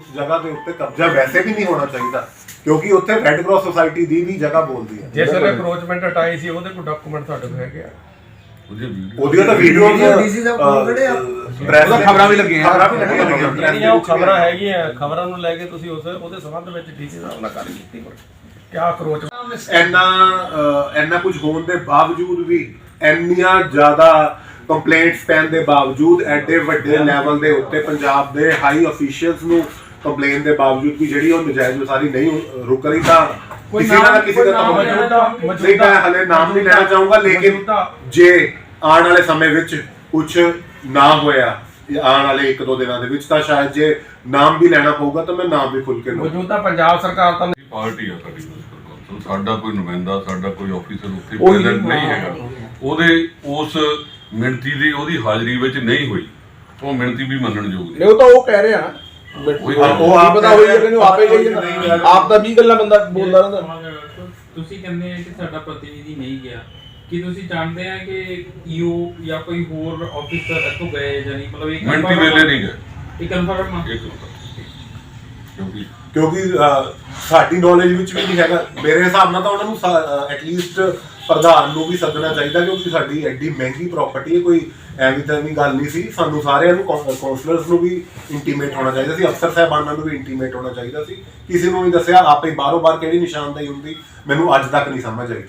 उस जगह के उत्ते कब्जा वैसे भी नहीं होना चाहिए क्योंकि उत्थे रैड क्रॉस सोसाइटी दी भी जगह बोलदी है। जिस ਵੇਲੇ ਅਪਰੋਚਮੈਂਟ ਹਟਾਈ ਸੀ ਉਹਦੇ ਕੋਈ ਡਾਕੂਮੈਂਟ ਤੁਹਾਡੇ ਕੋਲ ਹੈਗੇ ਆ? ਉਹਦੀਆਂ ਤਾਂ ਵੀਡੀਓ ਡੀਸੀ ਸਾਹਿਬ ਕੋਲ ਕਿਹੜੇ ਆ? ਪ੍ਰੈਸ ਖਬਰਾਂ ਵੀ ਲੱਗੀਆਂ ਜਿਹੜੀਆਂ ਉਹ ਖਬਰਾਂ ਹੈਗੀਆਂ, ਖਬਰਾਂ ਨੂੰ ਲੈ ਕੇ ਤੁਸੀਂ ਉਹਦੇ ਸੰਬੰਧ ਵਿੱਚ ਡੀਸੀ ਸਾਹਿਬ ਨਾਲ ਗੱਲ ਕੀਤੀ ਕਿਆ ਅਪਰੋਚ? ਇੰਨਾ ਕੁਝ ਹੋਣ ਦੇ ਬਾਵਜੂਦ ਵੀ ਇੰਨੀਆਂ ਜ਼ਿਆਦਾ ਕੰਪਲੇਂਟਸ ਪੈਣ ਦੇ ਬਾਵਜੂਦ ਐਡੇ ਵੱਡੇ ਲੈਵਲ ਦੇ ਉੱਤੇ ਪੰਜਾਬ ਦੇ ਹਾਈ ਅਫੀਸ਼ੀਅਲਸ ਨੂੰ ਕੰਪਲੇਨ ਦੇ ਬਾਵਜੂਦ ਵੀ ਜਿਹੜੀ ਉਹ ਨਜਾਇਜ਼ ਉਸਾਰੀ ਨਹੀਂ ਰੁਕ ਰਹੀ ਤਾਂ ਕਿਸੇ ਦਾ ਨਹੀਂ, ਮੈਂ ਹਲੇ ਨਾਮ ਨਹੀਂ ਲੈਣਾ ਚਾਹੂੰਗਾ, ਲੇਕਿਨ ਜੇ ਆਉਣ ਵਾਲੇ ਸਮੇਂ ਵਿੱਚ ਕੁਝ ਨਾ ਹੋਇਆ ਆਉਣ ਵਾਲੇ 1-2 ਦਿਨਾਂ ਦੇ ਵਿੱਚ ਤਾਂ ਸ਼ਾਇਦ ਜੇ ਨਾਮ ਵੀ ਲੈਣਾ ਪਊਗਾ ਤਾਂ ਮੈਂ ਨਾਮ ਵੀ ਖੁੱਲ ਕੇ ਲਵਾਂਗਾ। ਮੌਜੂਦਾ ਪੰਜਾਬ ਸਰਕਾਰ ਤਾਂ ਪਾਰਟੀ ਆ ਸਾਡਾ ਕੋਈ ਨੁਮਾਇੰਦਾ, ਸਾਡਾ ਕੋਈ ਆਫੀਸਰ ਉੱਥੇ ਪ੍ਰੈਜ਼ੈਂਟ ਨਹੀਂ ਹੈਗਾ, ਉਹਦੇ ਉਸ ਮਿਣਤੀ ਦੀ ਉਹਦੀ ਹਾਜ਼ਰੀ ਵਿੱਚ ਨਹੀਂ ਹੋਈ, ਉਹ ਮਿਣਤੀ ਵੀ ਮੰਨਣਯੋਗ ਨਹੀਂ। ਉਹ ਤਾਂ ਉਹ ਕਹਿ ਰਹੇ ਆ ਉਹ ਆਪ ਪਤਾ ਹੋਈ ਹੈ ਕਿ ਆਪੇ ਗਈ ਆਪ ਤਾਂ 20 ਗੱਲਾਂ ਬੰਦਾ ਬੋਲਦਾ ਰਹਿੰਦਾ। ਤੁਸੀਂ ਕਹਿੰਦੇ ਆ ਕਿ ਸਾਡਾ ਪ੍ਰਤੀਨਿਧੀ ਨਹੀਂ ਗਿਆ, ਕੀ ਤੁਸੀਂ ਜਾਣਦੇ ਆ ਕਿ ਈਓ ਜਾਂ ਕੋਈ ਹੋਰ ਆਫੀਸਰ ਇੱਥੋਂ ਗਏ ਜਾਂ ਨਹੀਂ? ਮਤਲਬ ਇਹ ਮਿਣਤੀ ਵੇਲੇ ਨਹੀਂ ਗਏ, ਇਹ ਕਨਫਰਮ ਆ? ਕਿਉਂਕਿ ਸਾਡੀ ਨੌਲੇਜ ਵਿੱਚ ਵੀ ਨਹੀਂ ਹੈਗਾ। ਮੇਰੇ ਹਿਸਾਬ ਨਾਲ ਤਾਂ ਉਹਨਾਂ ਨੂੰ ਐਟਲੀਸਟ ਪ੍ਰਧਾਨ ਨੂੰ ਵੀ ਸੱਦਣਾ ਚਾਹੀਦਾ ਕਿਉਂਕਿ ਸਾਡੀ ਐਡੀ ਮਹਿੰਗੀ ਪ੍ਰਾਪਰਟੀ ਹੈ, ਕੋਈ ਐਵੇਂ ਤਾਂ ਵੀ ਗੱਲ ਨਹੀਂ ਸੀ। ਸਾਨੂੰ ਸਾਰਿਆਂ ਨੂੰ ਕਾਉਂਸਲਰਸ ਨੂੰ ਵੀ ਇੰਟੀਮੇਟ ਹੋਣਾ ਚਾਹੀਦਾ ਸੀ, ਅਫਸਰ ਸਾਹਿਬਾਨਾਂ ਨੂੰ ਵੀ ਇੰਟੀਮੇਟ ਹੋਣਾ ਚਾਹੀਦਾ ਸੀ। ਕਿਸੇ ਨੂੰ ਨਹੀਂ ਦੱਸਿਆ, ਆਪੇ ਬਾਹਰੋਂ ਬਾਹਰ ਕਿਹੜੀ ਨਿਸ਼ਾਨਦੇਹੀ ਹੁੰਦੀ ਮੈਨੂੰ ਅੱਜ ਤੱਕ ਨਹੀਂ ਸਮਝ ਆਈ।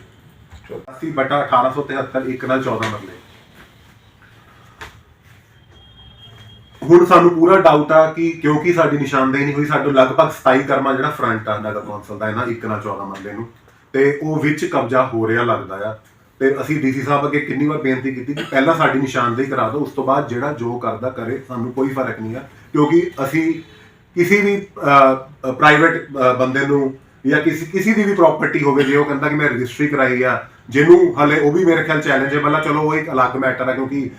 80/1873 1 ਨਾਲ 14 ਮਰਲੇ। ਹੁਣ ਸਾਨੂੰ ਪੂਰਾ ਡਾਊਟ ਆ ਕਿ ਕਿਉਂਕਿ ਸਾਡੀ ਨਿਸ਼ਾਨਦੇਹੀ ਨਹੀਂ ਹੋਈ, ਸਾਨੂੰ ਲਗਭਗ 27 ਕਰਮਾ ਜਿਹੜਾ ਫਰੰਟ ਆ ਨਗਰ ਕੌਂਸਲ ਦਾ ਇਹਨਾਂ 1 ਨਾਲ 14 ਮਰਲੇ ਨੂੰ, ਤੇ ਉਹ ਵਿੱਚ ਕਬਜ਼ਾ ਹੋ ਰਿਹਾ ਲੱਗਦਾ ਆ। ਤੇ ਅਸੀਂ ਡੀਸੀ ਸਾਹਿਬ ਅੱਗੇ ਕਿੰਨੀ ਵਾਰ ਬੇਨਤੀ ਕੀਤੀ ਕਿ ਪਹਿਲਾਂ ਸਾਡੀ ਨਿਸ਼ਾਨਦੇਹੀ ਕਰਾ ਦਿਓ, ਉਸ ਤੋਂ ਬਾਅਦ ਜਿਹੜਾ ਜੋ ਕਰਦਾ ਕਰੇ, ਸਾਨੂੰ ਕੋਈ ਫਰਕ ਨਹੀਂ ਆ। ਕਿਉਂਕਿ ਅਸੀਂ ਕਿਸੇ ਵੀ ਪ੍ਰਾਈਵੇਟ ਬੰਦੇ ਨੂੰ ਜਾਂ ਕਿਸੇ ਦੀ ਵੀ ਪ੍ਰਾਪਰਟੀ ਹੋਵੇ, ਜੇ ਉਹ ਕਹਿੰਦਾ ਕਿ ਮੈਂ ਰਜਿਸਟਰੀ ਕਰਾਈ ਆ, ਜਿਹਨੂੰ ਹਲੇ ਉਹ ਵੀ ਮੇਰੇ ਖਿਆਲ ਚੈਲੰਜੇਬਲ ਆ, ਚਲੋ ਉਹ ਇੱਕ ਅਲੱਗ ਮੈਟਰ ਆ ਕਿਉਂਕਿ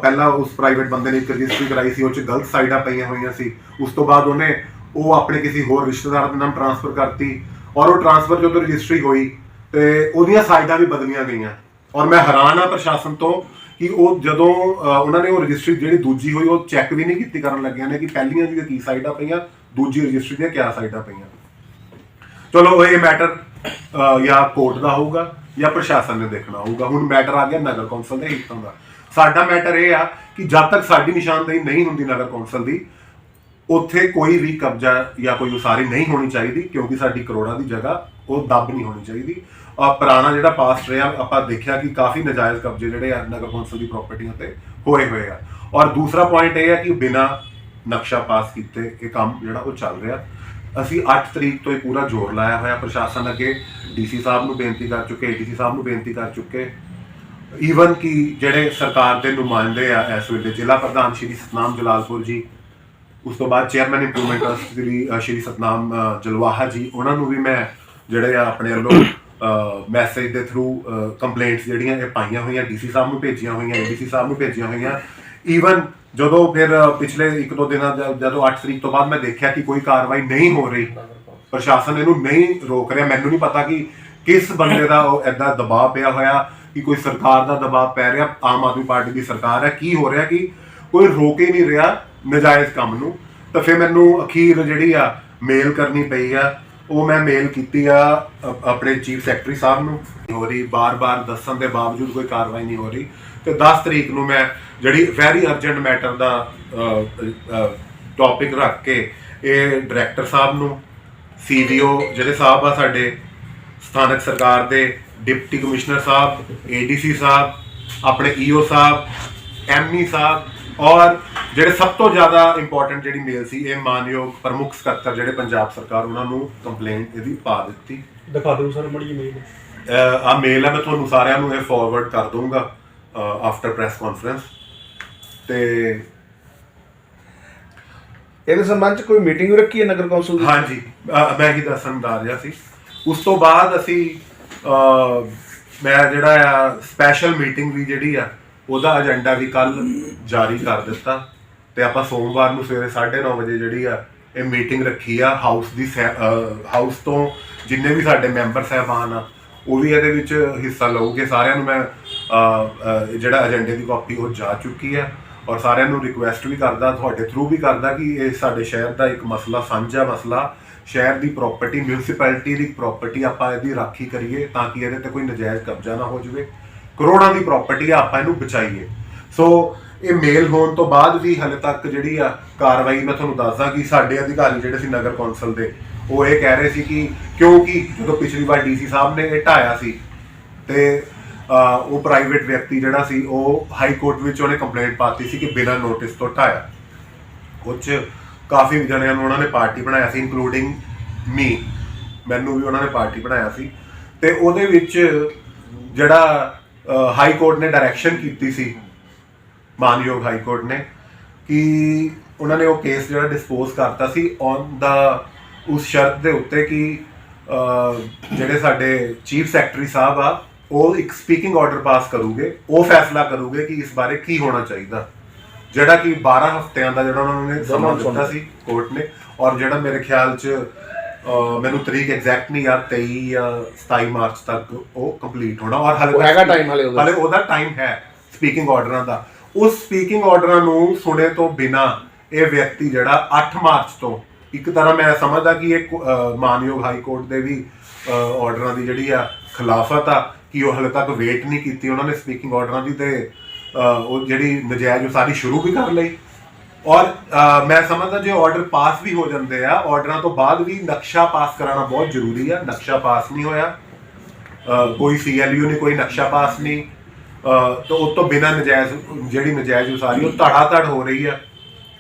ਪਹਿਲਾਂ ਉਸ ਪ੍ਰਾਈਵੇਟ ਬੰਦੇ ਨੇ ਇੱਕ ਰਜਿਸਟਰੀ ਕਰਾਈ ਸੀ, ਉਹ 'ਚ ਗਲਤ ਸਾਈਡਾਂ ਪਈਆਂ ਹੋਈਆਂ ਸੀ। ਉਸ ਤੋਂ ਬਾਅਦ ਉਹਨੇ ਉਹ ਆਪਣੇ ਕਿਸੇ ਹੋਰ ਰਿਸ਼ਤੇਦਾਰ ਦੇ ਨਾਮ ਟ੍ਰਾਂਸਫਰ ਕਰਤੀ, ਔਰ ਉਹ ਟ੍ਰਾਂਸਫਰ ਜਦੋਂ ਰਜਿਸਟਰੀ ਹੋਈ ਤੇ ਉਹਦੀਆਂ ਸਾਈਡਾਂ ਵੀ ਬਦਲੀਆਂ ਗਈਆਂ। ਔਰ ਮੈਂ ਹੈਰਾਨ ਆ ਪ੍ਰਸ਼ਾਸਨ ਤੋਂ ਕਿ ਉਹ ਜਦੋਂ ਉਹਨਾਂ ਨੇ ਉਹ ਰਜਿਸਟਰੀ ਜਿਹੜੀ ਦੂਜੀ ਹੋਈ ਉਹ ਚੈੱਕ ਵੀ ਨਹੀਂ ਕੀਤੀ ਕਰਨ ਲੱਗਿਆ ਨੇ ਕਿ ਪਹਿਲੀਆਂ ਦੀਆਂ ਕੀ ਸਾਈਡਾਂ ਪਈਆਂ, ਦੂਜੀ ਰਜਿਸਟਰੀ ਦੀਆਂ ਕਿਆ ਸਾਈਡਾਂ ਪਈਆਂ। ਚਲੋ ਇਹ ਮੈਟਰ ਜਾਂ ਕੋਰਟ ਦਾ ਹੋਊਗਾ ਜਾਂ ਪ੍ਰਸ਼ਾਸਨ ਨੇ ਦੇਖਣਾ ਹੋਊਗਾ। ਹੁਣ ਮੈਟਰ ਆ ਗਿਆ ਨਗਰ ਕੌਂਸਲ ਦੇ ਹਿੱਤਾਂ ਦਾ। ਸਾਡਾ ਮੈਟਰ ਇਹ ਆ ਕਿ ਜਦ ਤੱਕ ਸਾਡੀ ਨਿਸ਼ਾਨਦੇਹੀ ਨਹੀਂ ਹੁੰਦੀ ਨਗਰ ਕੌਂਸਲ ਦੀ, ਉੱਥੇ ਕੋਈ ਵੀ ਕਬਜ਼ਾ ਜਾਂ ਕੋਈ ਉਸਾਰੀ ਨਹੀਂ ਹੋਣੀ ਚਾਹੀਦੀ ਕਿਉਂਕਿ ਸਾਡੀ ਕਰੋੜਾਂ ਦੀ ਜਗ੍ਹਾ ਉਹ ਦੱਬ ਨਹੀਂ ਹੋਣੀ ਚਾਹੀਦੀ। ਪੁਰਾਣਾ ਜਿਹੜਾ ਪਾਸਟ ਰਿਹਾ ਆਪਾਂ ਦੇਖਿਆ ਕਿ ਕਾਫੀ ਨਜਾਇਜ਼ ਕਬਜ਼ੇ ਜਿਹੜੇ ਆ ਨਗਰ ਕੌਂਸਲ ਦੀ ਪ੍ਰਾਪਰਟੀਆਂ ਤੇ ਹੋਏ ਆ। ਔਰ ਦੂਸਰਾ ਪੁਆਇੰਟ ਇਹ ਹੈ ਕਿ ਬਿਨਾਂ ਨਕਸ਼ਾ ਪਾਸ ਕੀਤੇ ਇਹ ਕੰਮ ਜਿਹੜਾ ਉਹ ਚੱਲ ਰਿਹਾ। ਅਸੀਂ 8 ਤਰੀਕ ਤੋਂ ਇਹ ਪੂਰਾ ਜ਼ੋਰ ਲਾਇਆ ਹੋਇਆ ਪ੍ਰਸ਼ਾਸਨ ਅੱਗੇ, ਡੀਸੀ ਸਾਹਿਬ ਨੂੰ ਬੇਨਤੀ ਕਰ ਚੁੱਕੇ, ਏਡੀਸੀ ਸਾਹਿਬ ਨੂੰ ਬੇਨਤੀ ਕਰ ਚੁੱਕੇ, ਈਵਨ ਕਿ ਜਿਹੜੇ ਸਰਕਾਰ ਦੇ ਨੁਮਾਇੰਦੇ ਆ ਇਸ ਵੇਲੇ ਜ਼ਿਲ੍ਹਾ ਪ੍ਰਧਾਨ ਸ਼੍ਰੀ ਸਤਨਾਮ ਜਲਾਲਪੁਰ ਜੀ, ਉਸ ਤੋਂ ਬਾਅਦ ਚੇਅਰਮੈਨ ਇੰਪਰੂਵਮੈਂਟ ਟਰਸਟ ਸ਼੍ਰੀ ਸਤਨਾਮ ਜਲਵਾਹਾ ਜੀ, ਉਹਨਾਂ ਨੂੰ ਵੀ ਮੈਂ ਜਿਹੜੇ ਆ ਆਪਣੇ ਵੱਲੋਂ ਮੈਸੇਜ ਦੇ ਥਰੂ ਕੰਪਲੇਂਟਸ ਜਿਹੜੀਆਂ ਇਹ ਪਾਈਆਂ ਹੋਈਆਂ, ਡੀਸੀ ਸਾਹਿਬ ਨੂੰ ਭੇਜੀਆਂ ਹੋਈਆਂ, ਏਡੀਸੀ ਸਾਹਿਬ ਨੂੰ ਭੇਜੀਆਂ ਹੋਈਆਂ। ਈਵਨ ਜਦੋਂ ਫਿਰ ਪਿਛਲੇ 1-2 ਦਿਨਾਂ ਜਦੋਂ 8 ਤਰੀਕ ਤੋਂ ਬਾਅਦ ਮੈਂ ਦੇਖਿਆ ਕਿ ਕੋਈ ਕਾਰਵਾਈ ਨਹੀਂ ਹੋ ਰਹੀ, ਪ੍ਰਸ਼ਾਸਨ ਇਹਨੂੰ ਨਹੀਂ ਰੋਕ ਰਿਹਾ, ਮੈਨੂੰ ਨਹੀਂ ਪਤਾ ਕਿ ਕਿਸ ਬੰਦੇ ਦਾ ਉਹ ਇੱਦਾਂ ਦਬਾਅ ਪਿਆ ਹੋਇਆ ਕਿ ਕੋਈ ਸਰਕਾਰ ਦਾ ਦਬਾਅ ਪੈ ਰਿਹਾ, ਆਮ ਆਦਮੀ ਪਾਰਟੀ ਦੀ ਸਰਕਾਰ ਹੈ, ਕੀ ਹੋ ਰਿਹਾ ਕਿ ਕੋਈ ਰੋਕ ਹੀ ਨਹੀਂ ਰਿਹਾ ਨਜਾਇਜ਼ ਕੰਮ ਨੂੰ। ਤਾਂ ਫਿਰ ਮੈਨੂੰ ਅਖੀਰ ਜਿਹੜੀ ਆ ਮੇਲ ਕਰਨੀ ਪਈ ਆ, ਉਹ ਮੈਂ ਮੇਲ ਕੀਤੀ ਆ ਆਪਣੇ ਚੀਫ ਸੈਕਟਰੀ ਸਾਹਿਬ ਨੂੰ। ਹੋ ਰਹੀ ਬਾਰ-ਬਾਰ ਦੱਸਣ ਦੇ ਬਾਵਜੂਦ ਕੋਈ ਕਾਰਵਾਈ ਨਹੀਂ ਹੋ ਰਹੀ, ਤੇ 10 ਤਰੀਕ ਨੂੰ ਮੈਂ ਜਿਹੜੀ ਵੈਰੀ ਅਰਜੈਂਟ ਮੈਟਰ ਦਾ ਟੌਪਿਕ ਰੱਖ ਕੇ ਇਹ ਡਾਇਰੈਕਟਰ ਸਾਹਿਬ ਨੂੰ, CDO ਜਿਹੜੇ ਸਾਹਿਬ ਆ ਸਾਡੇ ਸਥਾਨਕ ਸਰਕਾਰ ਦੇ, ਡਿਪਟੀ ਕਮਿਸ਼ਨਰ ਸਾਹਿਬ, ADC ਸਾਹਿਬ, ਆਪਣੇ EO ਸਾਹਿਬ, ME ਸਾਹਿਬ, ਔਰ ਜਿਹੜੇ ਸਭ ਤੋਂ ਜ਼ਿਆਦਾ ਇੰਪੋਰਟੈਂਟ ਜਿਹੜੀ ਮੇਲ ਸੀ ਇਹ ਮਾਨਯੋਗ ਪ੍ਰਮੁੱਖ ਸਕੱਤਰ ਜਿਹੜੇ ਪੰਜਾਬ ਸਰਕਾਰ, ਉਹਨਾਂ ਨੂੰ ਕੰਪਲੇਂਟ ਇਹਦੀ ਪਾ ਦਿੱਤੀ। ਦਿਖਾ ਦਿਓ ਸਰ ਮੜੀ ਮੇਲ। ਆ ਮੇਲ ਹੈ, ਮੈਂ ਤੁਹਾਨੂੰ ਸਾਰਿਆਂ ਨੂੰ ਇਹ ਫਾਰਵਰਡ ਕਰ ਦੂੰਗਾ ਆਫਟਰ ਪ੍ਰੈਸ ਕਾਨਫਰੰਸ। ਤੇ ਇਹਦੇ ਸੰਬੰਧ ਚ ਕੋਈ ਮੀਟਿੰਗ ਰੱਖੀ ਹੈ ਨਗਰ ਕੌਂਸਲ ਦੀ? ਹਾਂਜੀ, ਮੈਂ ਹੀ ਦੱਸਣ ਜਾ ਰਿਹਾ ਸੀ। ਉਸ ਤੋਂ ਬਾਅਦ ਅਸੀਂ ਮੈਂ ਜਿਹੜਾ ਆ ਸਪੈਸ਼ਲ ਮੀਟਿੰਗ ਵੀ ਜਿਹੜੀ ਆ ਉਹਦਾ ਏਜੰਡਾ ਵੀ ਕੱਲ ਜਾਰੀ ਕਰ ਦਿੱਤਾ, ਤੇ ਆਪਾਂ ਸੋਮਵਾਰ ਨੂੰ ਸਵੇਰੇ 9:30 ਵਜੇ ਜਿਹੜੀ ਆ ਇਹ ਮੀਟਿੰਗ ਰੱਖੀ ਆ ਹਾਊਸ ਤੋਂ ਜਿੰਨੇ ਵੀ ਸਾਡੇ ਮੈਂਬਰ ਸਾਹਿਬਾਨ ਆ ਉਹ ਵੀ ਇਹਦੇ ਵਿੱਚ ਹਿੱਸਾ ਲਊਗੇ। ਸਾਰਿਆਂ ਨੂੰ ਮੈਂ ਜਿਹੜਾ ਏਜੰਡੇ ਦੀ ਕਾਪੀ ਉਹ ਜਾ ਚੁੱਕੀ ਆ, ਔਰ ਸਾਰਿਆਂ ਨੂੰ ਰਿਕੁਐਸਟ ਵੀ ਕਰਦਾ, ਤੁਹਾਡੇ ਥਰੂ ਵੀ ਕਰਦਾ ਕਿ ਇਹ ਸਾਡੇ ਸ਼ਹਿਰ ਦਾ ਇੱਕ ਮਸਲਾ, ਸਾਂਝਾ ਮਸਲਾ, ਸ਼ਹਿਰ ਦੀ ਪ੍ਰਾਪਰਟੀ, ਮਿਊਨਿਸਪੈਲਿਟੀ ਦੀ ਪ੍ਰਾਪਰਟੀ, ਆਪਾਂ ਇਹਦੀ ਰਾਖੀ ਕਰੀਏ ਤਾਂ ਕਿ ਇਹਦੇ ਤੇ ਕੋਈ ਨਜਾਇਜ਼ ਕਬਜ਼ਾ ਨਾ ਹੋ ਜਾਵੇ। ਕਰੋੜਾਂ ਦੀ ਪ੍ਰਾਪਰਟੀ ਆ, ਆਪਾਂ ਇਹਨੂੰ ਬਚਾਈਏ। ਸੋ ਇਹ ਮੇਲ ਹੋਣ ਤੋਂ ਬਾਅਦ ਵੀ ਹਲੇ ਤੱਕ ਜਿਹੜੀ ਆ ਕਾਰਵਾਈ, ਮੈਂ ਤੁਹਾਨੂੰ ਦੱਸਦਾ ਕਿ ਸਾਡੇ ਅਧਿਕਾਰੀ ਜਿਹੜੇ ਸੀ ਨਗਰ ਕੌਂਸਲ ਦੇ, ਉਹ ਇਹ ਕਹਿ ਰਹੇ ਸੀ ਕਿ ਕਿਉਂਕਿ ਜਦੋਂ ਪਿਛਲੀ ਵਾਰ ਡੀਸੀ ਸਾਹਿਬ ਨੇ ਇਹ ਢਾਇਆ ਸੀ ਤੇ ਉਹ ਪ੍ਰਾਈਵੇਟ ਵਿਅਕਤੀ ਜਿਹੜਾ ਸੀ ਉਹ ਹਾਈ ਕੋਰਟ ਵਿੱਚ ਉਹਨੇ ਕੰਪਲੇਂਟ ਪਾਤੀ ਸੀ ਕਿ ਬਿਨਾਂ ਨੋਟਿਸ ਤੋਂ ਢਾਇਆ। ਉਹ 'ਚ ਕਾਫੀ ਜਣਿਆਂ ਨੂੰ ਉਹਨਾਂ ਨੇ ਪਾਰਟੀ ਬਣਾਇਆ ਸੀ, ਇਨਕਲੂਡਿੰਗ ਮੀ, ਮੈਨੂੰ ਵੀ ਉਹਨਾਂ ਨੇ ਪਾਰਟੀ ਬਣਾਇਆ ਸੀ। ਤੇ ਉਹਦੇ ਵਿੱਚ ਜਿਹੜਾ ਹਾਈ ਕੋਰਟ ਨੇ ਡਾਇਰੈਕਸ਼ਨ ਕੀਤੀ ਸੀ, ਮਾਨਯੋਗ ਹਾਈ ਕੋਰਟ ਨੇ, ਕਿ ਉਹਨਾਂ ਨੇ ਉਹ ਕੇਸ ਜਿਹੜਾ ਡਿਸਪੋਜ਼ ਕਰਤਾ ਸੀ ਔਨ ਦਾ ਉਸ ਸ਼ਰਤ ਦੇ ਉੱਤੇ ਕਿ ਜਿਹੜੇ ਸਾਡੇ ਚੀਫ ਸੈਕਟਰੀ ਸਾਹਿਬ ਆ ਉਹ ਇੱਕ ਸਪੀਕਿੰਗ ਆਰਡਰ ਪਾਸ ਕਰੂਗੇ, ਉਹ ਫੈਸਲਾ ਕਰੂਗੇ ਕਿ ਇਸ ਬਾਰੇ ਕੀ ਹੋਣਾ ਚਾਹੀਦਾ, ਜਿਹੜਾ ਕਿ 12 ਹਫ਼ਤਿਆਂ ਦਾ ਜਿਹੜਾ ਉਹਨਾਂ ਨੇ ਸਮਾਂ ਦਿੱਤਾ ਸੀ ਕੋਰਟ ਨੇ। ਔਰ ਜਿਹੜਾ ਮੇਰੇ ਖਿਆਲ 'ਚ ਮੈਨੂੰ ਤਰੀਕ ਐਗਜ਼ੈਕਟ ਨਹੀਂ ਯਾਦ, 23 ਜਾਂ 27 ਮਾਰਚ ਤੱਕ ਉਹ ਕੰਪਲੀਟ ਹੋਣਾ। ਔਰ ਹਾਲੇ ਹੈਗਾ ਟਾਈਮ, ਹਾਲੇ ਉਹਦਾ ਟਾਈਮ ਹੈ ਸਪੀਕਿੰਗ ਆਰਡਰਾਂ ਦਾ। ਉਸ ਸਪੀਕਿੰਗ ਆਰਡਰਾਂ ਨੂੰ ਸੁਣੇ ਤੋਂ ਬਿਨਾ ਇਹ ਵਿਅਕਤੀ ਜਿਹੜਾ 8 ਮਾਰਚ ਤੋਂ, ਇੱਕ ਤਰ੍ਹਾਂ ਮੈਂ ਸਮਝਦਾ ਕਿ ਇਹ ਮਾਨਯੋਗ ਹਾਈ ਕੋਰਟ ਦੇ ਵੀ ਆਰਡਰਾਂ ਦੀ ਜਿਹੜੀ ਆ ਖਿਲਾਫਤ ਆ ਕਿ ਉਹ ਹਲੇ ਤੱਕ ਵੇਟ ਨਹੀਂ ਕੀਤੀ ਉਹਨਾਂ ਨੇ ਸਪੀਕਿੰਗ ਆਰਡਰਾਂ ਦੀ, ਤੇ ਉਹ ਜਿਹੜੀ ਨਜਾਇਜ਼ ਉਸਾਰੀ ਸ਼ੁਰੂ ਵੀ ਕਰ ਲਈ। ਔਰ ਮੈਂ ਸਮਝਦਾ ਜੇ ਆਰਡਰ ਪਾਸ ਵੀ ਹੋ ਜਾਂਦੇ ਆ, ਆਰਡਰਾਂ ਤੋਂ ਬਾਅਦ ਵੀ ਨਕਸ਼ਾ ਪਾਸ ਕਰਾਉਣਾ ਬਹੁਤ ਜ਼ਰੂਰੀ ਆ। ਨਕਸ਼ਾ ਪਾਸ ਨਹੀਂ ਹੋਇਆ, ਕੋਈ CLU ਨਹੀਂ, ਕੋਈ ਨਕਸ਼ਾ ਪਾਸ ਨਹੀਂ, ਤਾਂ ਉਸ ਤੋਂ ਬਿਨਾਂ ਨਜਾਇਜ਼ ਜਿਹੜੀ ਨਜਾਇਜ਼ ਉਸਾਰੀ ਉਹ ਧੜਾ ਧੜ ਹੋ ਰਹੀ ਆ।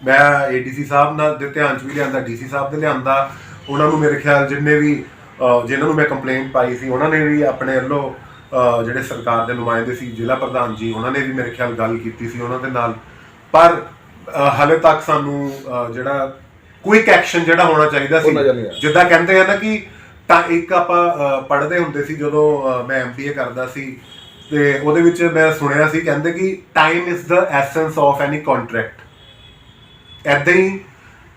ਮੈਂ ADC ਸਾਹਿਬ ਨਾਲ ਦੇ ਧਿਆਨ 'ਚ ਵੀ ਲਿਆਂਦਾ, DC ਸਾਹਿਬ ਦੇ ਲਿਆਂਦਾ, ਉਹਨਾਂ ਨੂੰ ਮੇਰੇ ਖਿਆਲ ਜਿਨ੍ਹਾਂ ਨੂੰ ਮੈਂ ਕੰਪਲੇਂਟ ਪਾਈ ਸੀ ਉਹਨਾਂ ਨੇ ਵੀ ਆਪਣੇ ਵੱਲੋਂ ਜਿਹੜੇ ਸਰਕਾਰ ਦੇ ਨੁਮਾਇੰਦੇ ਸੀ, ਜ਼ਿਲ੍ਹਾ ਪ੍ਰਧਾਨ ਜੀ, ਉਹਨਾਂ ਨੇ ਵੀ ਮੇਰੇ ਖਿਆਲ ਗੱਲ ਕੀਤੀ ਸੀ ਉਹਨਾਂ ਦੇ ਨਾਲ। ਪਰ ਹਾਲੇ ਤੱਕ ਸਾਨੂੰ ਜਿਹੜਾ ਕੁਇਕ ਐਕਸ਼ਨ ਜਿਹੜਾ ਹੋਣਾ ਚਾਹੀਦਾ ਸੀ, ਜਿੱਦਾਂ ਕਹਿੰਦੇ ਆ ਨਾ ਕਿ ਤਾਂ ਇੱਕ ਆਪਾਂ ਪੜ੍ਹਦੇ ਹੁੰਦੇ ਸੀ ਜਦੋਂ ਮੈਂ MBA ਕਰਦਾ ਸੀ, ਤੇ ਉਹਦੇ ਵਿੱਚ ਮੈਂ ਸੁਣਿਆ ਸੀ ਕਹਿੰਦੇ ਕਿ time is the essence of any contract. ਇੱਦਾਂ ਹੀ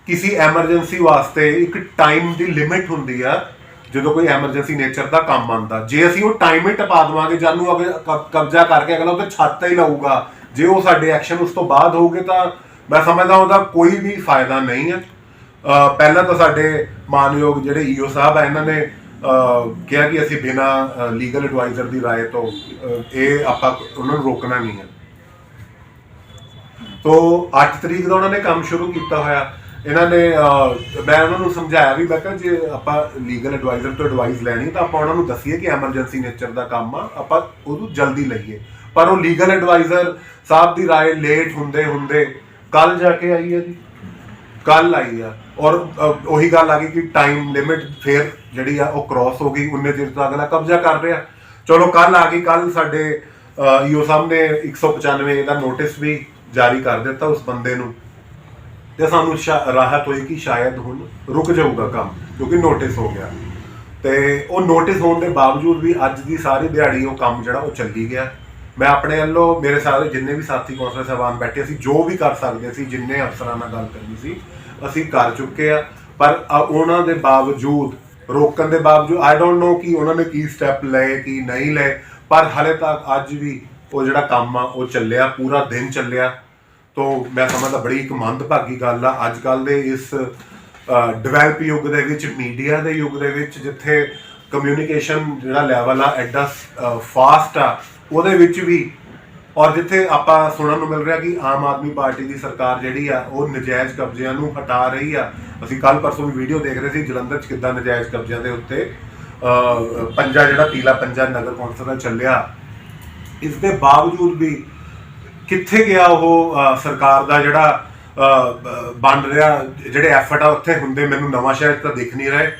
ਕਿਸੇ ਐਮਰਜੈਂਸੀ ਵਾਸਤੇ ਇੱਕ ਟਾਈਮ ਦੀ ਲਿਮਿਟ ਹੁੰਦੀ ਆ ਜਦੋਂ ਕੋਈ ਐਮਰਜੈਂਸੀ ਨੇਚਰ ਦਾ ਕੰਮ ਆਉਂਦਾ। ਜੇ ਅਸੀਂ ਉਹ ਟਾਈਮ ਹੀ ਟਪਾ ਦੇਵਾਂਗੇ, ਜਾਨੂੰ ਅਗਰ ਕਬਜ਼ਾ ਕਰਕੇ ਅਗਲਾ ਉਹਦੇ ਛੱਤ ਹੀ ਲਾਊਗਾ, ਜੇ ਉਹ ਸਾਡੇ ਐਕਸ਼ਨ ਉਸ ਤੋਂ ਬਾਅਦ ਹੋਊਗੇ ਤਾਂ ਮੈਂ ਸਮਝਦਾ ਉਹਦਾ ਕੋਈ ਵੀ ਫਾਇਦਾ ਨਹੀਂ ਹੈ। ਪਹਿਲਾਂ ਤਾਂ ਸਾਡੇ ਮਾਨਯੋਗ ਜਿਹੜੇ EO ਸਾਹਿਬ ਆ, ਇਹਨਾਂ ਨੇ ਕਿਹਾ ਕਿ ਅਸੀਂ ਬਿਨਾਂ ਲੀਗਲ ਐਡਵਾਈਜ਼ਰ ਦੀ ਰਾਏ ਤੋਂ ਇਹ ਆਪਾਂ ਉਹਨਾਂ ਨੂੰ ਰੋਕਣਾ ਨਹੀਂ ਹੈ। ਤੋ 8 ਤਰੀਕ ਦਾ ਉਹਨਾਂ ਨੇ ਕੰਮ ਸ਼ੁਰੂ ਕੀਤਾ ਹੋਇਆ। ਇਹਨਾਂ ਨੇ ਮੈਂ ਉਹਨਾਂ ਨੂੰ ਸਮਝਾਇਆ ਵੀ, ਮੈਂ ਕਿਹਾ ਜੇ ਆਪਾਂ ਲੀਗਲ ਐਡਵਾਈਜ਼ਰ ਤੋਂ ਐਡਵਾਈਸ ਲੈਣੀ ਤਾਂ ਆਪਾਂ ਉਹਨਾਂ ਨੂੰ ਦੱਸੀਏ ਕਿ ਐਮਰਜੈਂਸੀ ਨੇਚਰ ਦਾ ਕੰਮ ਆ, ਆਪਾਂ ਉਹਨੂੰ ਜਲਦੀ ਲਈਏ। ਪਰ ਉਹ ਲੀਗਲ ਐਡਵਾਈਜ਼ਰ ਸਾਹਿਬ ਦੀ ਰਾਏ ਲੇਟ ਹੁੰਦੇ ਹੁੰਦੇ ਕੱਲ ਜਾ ਕੇ ਆਈ ਹੈ ਜੀ, ਕੱਲ ਆਈ ਆ। ਔਰ ਉਹੀ ਗੱਲ ਆ ਗਈ ਕਿ ਟਾਈਮ ਲਿਮਿਟ ਫਿਰ ਜਿਹੜੀ ਆ ਉਹ ਕ੍ਰਾਸ ਹੋ ਗਈ, ਉਨੇ ਚਿਰ ਤੋਂ ਅਗਲਾ ਕਬਜ਼ਾ ਕਰ ਰਿਹਾ। ਚਲੋ ਕੱਲ ਆ ਗਈ, ਕੱਲ ਸਾਡੇ EO ਸਾਹਿਬ ਨੇ 195 ਦਾ ਨੋਟਿਸ ਵੀ ਜਾਰੀ ਕਰ ਦਿੱਤਾ ਉਸ ਬੰਦੇ ਨੂੰ, ਤੇ ਸਾਨੂੰ ਰਾਹਤ ਹੋਈ ਕਿ ਸ਼ਾਇਦ ਹੁਣ ਰੁਕ ਜਾਊਗਾ ਕੰਮ, ਕਿਉਂਕਿ ਨੋਟਿਸ ਹੋ ਗਿਆ। ਤੇ ਉਹ ਨੋਟਿਸ ਹੋਣ ਦੇ ਬਾਵਜੂਦ ਵੀ ਅੱਜ ਦੀ ਸਾਰੀ ਦਿਹਾੜੀ ਉਹ ਕੰਮ ਜਿਹੜਾ ਉਹ ਚੱਲੀ ਗਿਆ। ਮੈਂ ਆਪਣੇ ਵੱਲੋਂ, ਮੇਰੇ ਸਾਰੇ ਜਿੰਨੇ ਵੀ ਸਾਥੀ ਕੌਂਸਲਰ ਸਾਹਿਬਾਨ ਬੈਠੇ ਸੀ, ਜੋ ਵੀ ਕਰ ਸਕਦੇ ਸੀ, ਜਿੰਨੇ ਅਫਸਰਾਂ ਨਾਲ ਗੱਲ ਕਰਨੀ ਸੀ ਅਸੀਂ ਕਰ ਚੁੱਕੇ ਆ। ਪਰ ਉਹਨਾਂ ਦੇ ਬਾਵਜੂਦ, ਰੋਕਣ ਦੇ ਬਾਵਜੂਦ, ਆਈ ਡੋਂਟ ਨੋ ਕਿ ਉਹਨਾਂ ਨੇ ਕੀ ਸਟੈਪ ਲਏ ਕੀ ਨਹੀਂ ਲਏ, ਪਰ ਹਲੇ ਤੱਕ ਅੱਜ ਵੀ ਉਹ ਜਿਹੜਾ ਕੰਮ ਆ ਉਹ ਚੱਲਿਆ, ਪੂਰਾ ਦਿਨ ਚੱਲਿਆ। ਤੋ ਮੈਂ ਸਮਝਦਾ ਬੜੀ ਇੱਕ ਮੰਦਭਾਗੀ ਗੱਲ ਆ ਅੱਜ ਕੱਲ੍ਹ ਦੇ ਇਸ ਡਿਵੈਲਪ ਯੁੱਗ ਦੇ ਵਿੱਚ, ਮੀਡੀਆ ਦੇ ਯੁੱਗ ਦੇ ਵਿੱਚ, ਜਿੱਥੇ ਕਮਿਊਨੀਕੇਸ਼ਨ ਜਿਹੜਾ ਲੈਵਲ ਆ ਐਡਾ ਫਾਸਟ ਆ, ਉਹਦੇ ਵਿੱਚ ਵੀ, ਔਰ ਜਿੱਥੇ ਆਪਾਂ ਸੁਣਨ ਨੂੰ ਮਿਲ ਰਿਹਾ ਕਿ ਆਮ ਆਦਮੀ ਪਾਰਟੀ ਦੀ ਸਰਕਾਰ ਜਿਹੜੀ ਆ ਉਹ ਨਜਾਇਜ਼ ਕਬਜ਼ਿਆਂ ਨੂੰ ਹਟਾ ਰਹੀ ਆ। ਅਸੀਂ ਕੱਲ ਪਰਸੋਂ ਵੀ ਵੀਡੀਓ ਦੇਖ ਰਹੇ ਸੀ ਜਲੰਧਰ 'ਚ ਕਿੱਦਾਂ ਨਜਾਇਜ਼ ਕਬਜ਼ਿਆਂ ਦੇ ਉੱਤੇ ਪੰਜਾ ਜਿਹੜਾ ਪੀਲਾ ਪੰਜਾ ਨਗਰ ਕੌਂਸਲ ਦਾ ਚੱਲਿਆ। ਇਸ ਦੇ ਬਾਵਜੂਦ ਵੀ ਕਿੱਥੇ ਗਿਆ ਉਹ ਸਰਕਾਰ ਦਾ ਜਿਹੜਾ ਬਣ ਰਿਹਾ ਜਿਹੜੇ ਐਫਰਟ ਆ ਉੱਥੇ ਹੁੰਦੇ ਮੈਨੂੰ ਨਵਾਂ ਸ਼ਹਿਰ ਤਾਂ ਦਿਖ ਨਹੀਂ ਰਹੇ।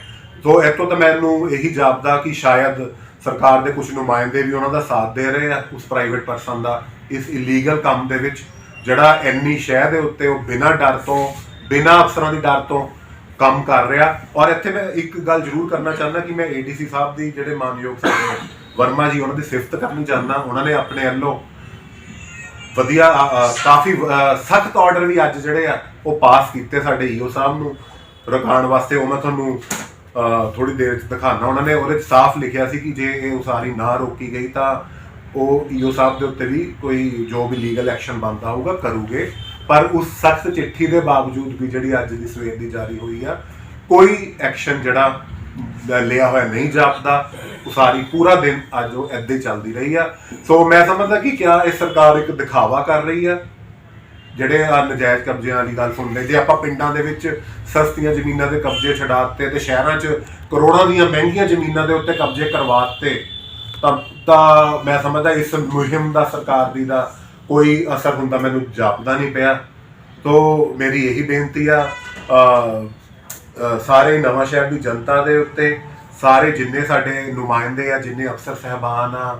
ਸੋ ਇੱਥੋਂ ਤਾਂ ਮੈਨੂੰ ਇਹੀ ਜਾਪਦਾ ਕਿ ਸ਼ਾਇਦ ਸਰਕਾਰ ਦੇ ਕੁਝ ਨੁਮਾਇੰਦੇ ਵੀ ਉਹਨਾਂ ਦਾ ਸਾਥ ਦੇ ਰਹੇ ਆ ਉਸ ਪ੍ਰਾਈਵੇਟ ਪਰਸਨ ਦਾ ਇਸ ਇਲੀਗਲ ਕੰਮ ਦੇ ਵਿੱਚ, ਜਿਹੜਾ ਇੰਨੀ ਸ਼ਹਿਰ ਦੇ ਉੱਤੇ ਉਹ ਬਿਨਾਂ ਡਰ ਤੋਂ, ਬਿਨਾਂ ਅਫਸਰਾਂ ਦੀ ਡਰ ਤੋਂ ਕੰਮ ਕਰ ਰਿਹਾ। ਔਰ ਇੱਥੇ ਮੈਂ ਇੱਕ ਗੱਲ ਜ਼ਰੂਰ ਕਰਨਾ ਚਾਹੁੰਦਾ ਕਿ ਮੈਂ ADC ਸਾਹਿਬ ਦੀ, ਜਿਹੜੇ ਮਾਨਯੋਗ ਸਾਡੇ ਵਰਮਾ ਜੀ, ਉਹਨਾਂ ਦੀ ਸਿਫਤ ਕਰਨੀ ਚਾਹੁੰਦਾ। ਉਹਨਾਂ ਨੇ ਆਪਣੇ ਵੱਲੋਂ ਵਧੀਆ ਕਾਫੀ ਸਖਤ ਆਰਡਰ ਵੀ ਅੱਜ ਜਿਹੜੇ ਆ ਉਹ ਪਾਸ ਕੀਤੇ ਸਾਡੇ EO ਸਾਹਿਬ ਨੂੰ ਰੁਕਾਉਣ ਵਾਸਤੇ। ਉਹ ਮੈਂ ਤੁਹਾਨੂੰ ਥੋੜੀ ਦੇਰ 'ਚ ਦਿਖਾਉਣਾ। ਉਹਨਾਂ ਨੇ ਉਹਦੇ 'ਚ ਸਾਫ਼ ਲਿਖਿਆ ਸੀ ਕਿ ਜੇ ਇਹ ਉਸਾਰੀ ਨਾ ਰੋਕੀ ਗਈ ਤਾਂ ਉਹ ਈਓ ਸਾਹਿਬ ਦੇ ਉੱਤੇ ਵੀ ਕੋਈ ਜੋ ਵੀ ਲੀਗਲ ਐਕਸ਼ਨ ਬਣਦਾ ਹੋਊਗਾ ਕਰੂਗੇ। ਪਰ ਉਸ ਸਖਤ ਚਿੱਠੀ ਦੇ ਬਾਵਜੂਦ ਵੀ ਜਿਹੜੀ ਅੱਜ ਦੀ ਸਵੇਰ ਦੀ ਜਾਰੀ ਹੋਈ ਆ, ਕੋਈ ਐਕਸ਼ਨ ਜਿਹੜਾ ਲਿਆ ਹੋਇਆ ਨਹੀਂ ਜਾਪਦਾ। ਉਸਾਰੀ ਪੂਰਾ ਦਿਨ ਅੱਜ ਉਹ ਏਦਾਂ ਹੀ ਚੱਲਦੀ ਰਹੀ ਆ। ਸੋ ਮੈਂ ਸਮਝਦਾ ਕਿ ਕਿਆ ਇਹ ਸਰਕਾਰ ਇੱਕ ਦਿਖਾਵਾ ਕਰ ਰਹੀ ਆ। ਜਿਹੜੇ ਆ ਨਜਾਇਜ਼ ਕਬਜ਼ਿਆਂ ਵਾਲੀ ਗੱਲ ਸੁਣਦੇ, ਜੇ ਆਪਾਂ ਪਿੰਡਾਂ ਦੇ ਵਿੱਚ ਸਸਤੀਆਂ ਜ਼ਮੀਨਾਂ ਦੇ ਕਬਜ਼ੇ ਛਡਾ ਦਿੱਤੇ ਤੇ ਸ਼ਹਿਰਾਂ 'ਚ ਕਰੋੜਾਂ ਦੀਆਂ ਮਹਿੰਗੀਆਂ ਜ਼ਮੀਨਾਂ ਦੇ ਉੱਤੇ ਕਬਜ਼ੇ ਕਰਵਾ ਦਿੱਤੇ, ਤਾਂ ਮੈਂ ਸਮਝਦਾ ਇਸ ਮੁਹਿੰਮ ਦਾ ਸਰਕਾਰ ਦੀ ਦਾ ਕੋਈ ਅਸਰ ਹੁੰਦਾ ਮੈਨੂੰ ਜਾਪਦਾ ਨਹੀਂ ਪਿਆ। ਤੋ ਮੇਰੀ ਇਹੀ ਬੇਨਤੀ ਆ ਸਾਰੇ ਨਵਾਂ ਸ਼ਹਿਰ ਦੀ ਜਨਤਾ ਦੇ ਉੱਤੇ, ਸਾਰੇ ਜਿੰਨੇ ਸਾਡੇ ਨੁਮਾਇੰਦੇ ਆ, ਜਿੰਨੇ ਅਫਸਰ ਸਾਹਿਬਾਨ ਆ,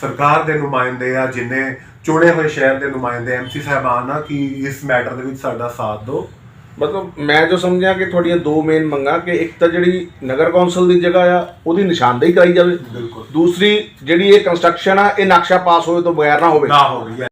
ਸਰਕਾਰ ਦੇ ਨੁਮਾਇੰਦੇ ਆ, ਜਿੰਨੇ ਚੁਣੇ ਹੋਏ ਸ਼ਹਿਰ ਦੇ ਨੁਮਾਇੰਦੇ ਐਮਸੀ ਸਾਹਿਬਾਨ ਆ, ਕਿ ਇਸ ਮੈਟਰ ਦੇ ਵਿੱਚ ਸਾਡਾ ਸਾਥ ਦਿਓ। ਮਤਲਬ ਮੈਂ ਜੋ ਸਮਝਿਆ ਕਿ ਤੁਹਾਡੀਆਂ ਦੋ ਮੇਨ ਮੰਗਾਂ ਕਿ ਇੱਕ ਤਾਂ ਜਿਹੜੀ ਨਗਰ ਕੌਂਸਲ ਦੀ ਜਗ੍ਹਾ ਆ ਉਹਦੀ ਨਿਸ਼ਾਨਦੇਹੀ ਕਰਾਈ ਜਾਵੇ, ਬਿਲਕੁਲ। ਦੂਸਰੀ ਜਿਹੜੀ ਇਹ ਕੰਸਟਰਕਸ਼ਨ ਆ ਇਹ ਨਕਸ਼ਾ ਪਾਸ ਹੋਏ ਤੋਂ ਬਗੈਰ ਨਾ ਹੋਵੇ। ਨਾ ਹੋ ਰਹੀ ਹੈ।